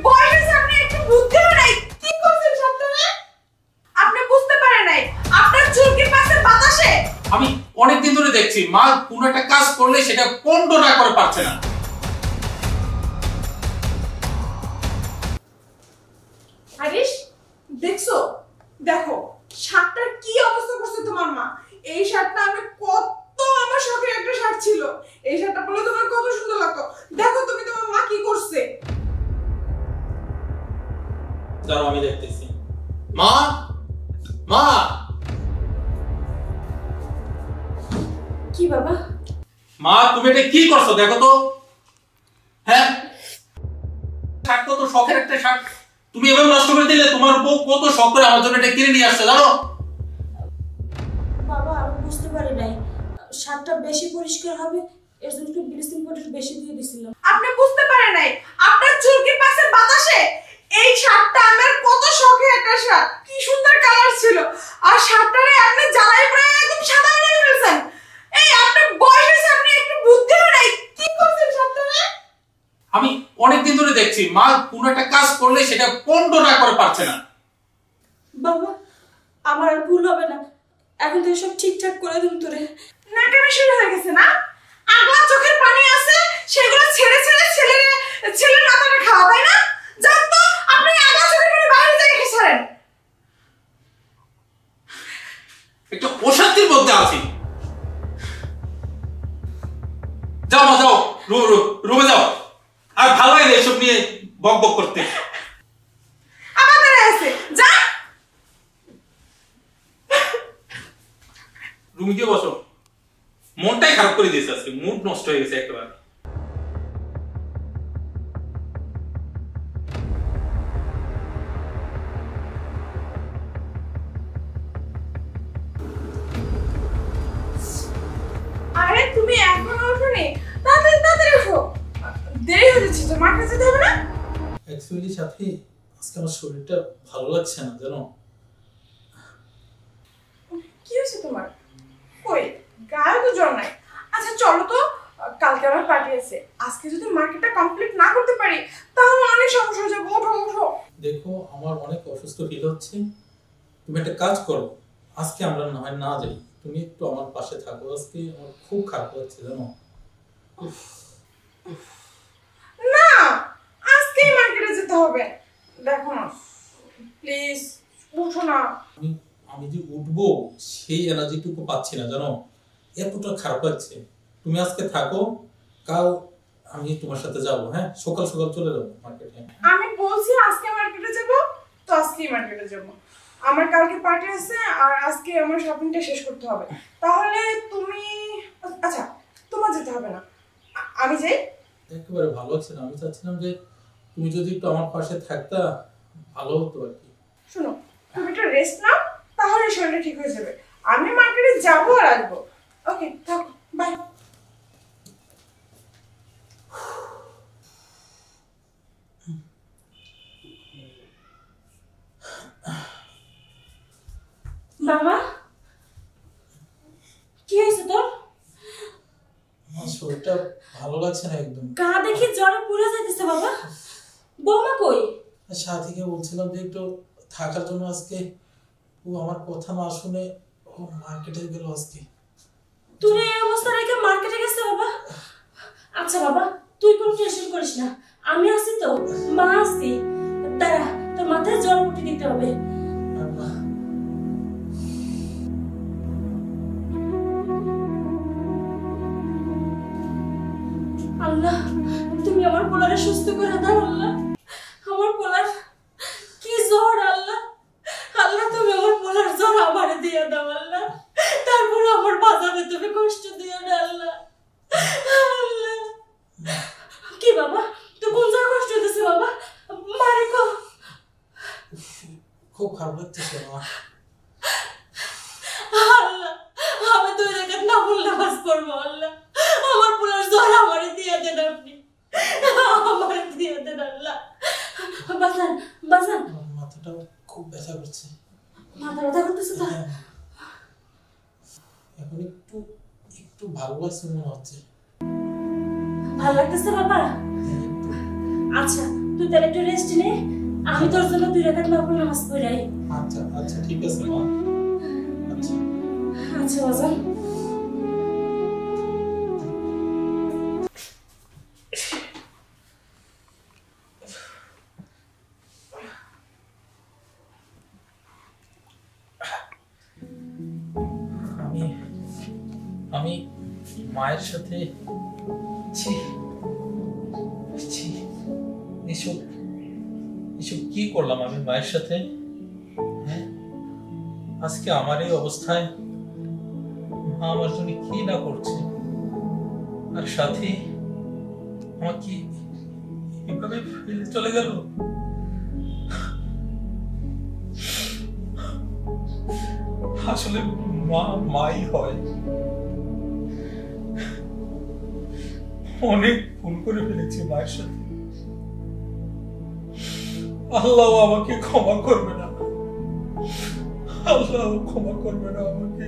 বয়স আপনি একটু বুদ্ধি নাই কি করছেন সপ্তাহে আপনি বুঝতে পারেন নাই আপনার চুলকি পাশে বাতাসে আমি অনেক দিন ধরে দেখছি মা কোনো একটা কাজ করলে সেটা পণ্ড না করে পারছে না। আরিশ দেখছো দেখো শার্টটার কি অবস্থা করছে তোমার মা। এই শার্টটা আমি কত আমার শখের একটা শার্ট ছিল, এই শার্টটা পরলে তোমার কত সুন্দর লাগতো। দেখো তুমি তোমার মা কি করছে। দাঁড়াও আমি দেখতেছি। মা মা কি বাবা? মা তুমি এটা কি করছো দেখো তো। হ্যাঁ শার্ট কত শখের একটা শার্ট তুমি এভাবে নষ্ট করে দিলে। তোমার বউ কত শখ করে আমার জন্য এটা কিনে নিয়ে আসছে জানো। বাবা আমি বুঝতে পারি নাই শার্টটা বেশি পরিষ্কার হবে এর জন্য একটু ব্লিচিং পাউডার বেশি দিয়ে দিছিলাম। আপনি বুঝতে পারেন নাই আপনার চুলকি পাশে বাতাসে এই শার্টটা আমার কত শখের একটা শার্ট, কি সুন্দর কালার ছিল। আর শার্টটারে আপনি জ্বালাই পরে একদম সাদা বানিয়ে ফেলছেন। এই আপনার বয়স আপনি একটু বুদ্ধি নাই কি করছেন শার্টটারে। আমি অনেক দিন ধরে দেখছি মা কোনো একটা কাজ করলে সেটা পণ্ড না করে পারছে না। বাবা আমার আর ভুল হবে না, এখন থেকে সব ঠিকঠাক করে দিন তোরে। নাটক শুরু হয়ে গেছে না, আগলা চোখের পানি আছে সেগুলো ছেড়ে ছেড়ে ছেলের মাথাটা খাওয়া তাই না। যান তো আপনি আগলা চোখের পানি বাইরে থেকে রেখে ছাড়েন। একটু অশান্তির মধ্যে আছি। যাও মা যাও রুমে যাও। আর ভালো লাগে এসব নিয়ে বক বক করতে। আমাদের আছে যা রুমে গিয়ে বসো। মনটাই খারাপ করে দিয়েছে আজকে, মুড নষ্ট হয়ে গেছে একেবারে। আরে তুমি এখনো ওঠোনি, তাড়াতাড়ি তাড়াতাড়ি ওঠো, দেরি হয়ে যাচ্ছে তো মাঠে যেতে হবে না। অ্যাকচুয়ালি সাথী আজকে আমার শরীরটা ভালো লাগছে না জানো। কি হয়েছে তোমার? কই গায়ে তো জ্বর নাই। আচ্ছা চলো তো, কালকে আমার পার্টি আছে, আজকে যদি মার্কেটটা কমপ্লিট না করতে পারি তাহলে অনেক সমস্যা হয়ে যাবে। ওঠো ওঠো। দেখো আমার অনেক অসুস্থ ফিল হচ্ছে, তুমি একটা কাজ করো আজকে আমরা না হয় না যাই, তুমি একটু আমার পাশে থাকো। আজকে আমার খুব খারাপ লাগছে জানো। না আজকেই মার্কেটে যেতে হবে। দেখো না প্লিজ উঠো না। আমি যে উঠবো সেই এনার্জিটুকু পাচ্ছি না জানো, এতটা খারাপ লাগছে। তুমি আজকে থাকো, কাল আমি তোমার সাথে যাবো। হ্যাঁ সকাল সকাল চলে যাবো মার্কেটে। আমি বলছি আজকে মার্কেটে যাব তো আজকেই মার্কেটে যাব। আমার কালকে পার্টি আছে আর আজকে আমার শপিংটা শেষ করতে হবে। তাহলে তুমি আচ্ছা তোমার যেতে হবে না, আমি যাই। একেবারে ভালো লাগছে না, আমি চাচ্ছিলাম যে তুমি যদি একটু আমার পাশে থাকতা ভালো হতো আর কি। শোনো তুমি একটু রেস্ট নাও, তাহলে শরীরটা ঠিক হয়ে যাবে। আমি মার্কেটে যাবো আর আসবো। ওকে থাকো, বাই। বাবা কি হয়েছে তোর? আমার শরীরটা ভালো লাগছে না একদম। গা দেখি জ্বরে পুড়ে যাইতেছে বাবা। বৌমা কই? সাথীকে বলছিলাম যে একটু থাকার জন্য আজকে, ও আমার কথা না শুনে ও মার্কেটে গেল আজকে। তুই এই অবস্থা রেখে মার্কেটে গেছে বাবা? আচ্ছা বাবা তুই কোনো টেনশন করিস না, আমি আছি তো, মা আছি। দাঁড়া তোর মাথায় জ্বর উঠে দিতে হবে। আল্লাহ তুমি আমার পোলারে সুস্থ করে দাও আল্লাহ। আমার পোলার কি জ্বর আল্লাহ, আল্লাহ তুমি আমার পোলার জ্বর আমারে দিয়ে দাও আল্লাহ। তারপর আমার বাজারে তুমি কষ্ট দিও না আল্লাহ। আল্লাহ কি বাবা তুই কোন জায়গায় কষ্ট দিছিস বাবা? মারে কো। খুব খারাপ লাগতেছে আমার। আল্লাহ আমি তো এর না বললে বাস করবো আল্লাহ। আমার পোলার জ্বর আমারে দিয়ে দেন আপনি, আমারে দিয়ে দেন আল্লাহ। বাজান বাজান মাথাটা খুব ব্যথা করছে। মাথা ব্যথা করতেছে তো? এখন একটু একটু ভালো লাগছে মনে হচ্ছে। ভালো লাগতেছে বাবা? আচ্ছা তুই তাহলে একটু রেস্ট নে, আমি তোর জন্য 2 রাকাত নফল নামাজ পড়াই। আচ্ছা আচ্ছা ঠিক আছে মা। আচ্ছা আচ্ছা বাজান। আমি আমি মায়ের সাথে ছি ছি এসব এসব কি করলাম আমি মায়ের সাথে? হ্যাঁ, আজকে আমার এই অবস্থায় মা আমার জন্য কি না করছে, আর সাথে আমাকে এভাবে ফেলে চলে গেল। আসলে মা মাই হয়। অনেক ভুল করে ফেলেছি মায়ের সাথে। আল্লাহ আমাকে ক্ষমা করবে না, আল্লাহ ক্ষমা করবে না আমাকে।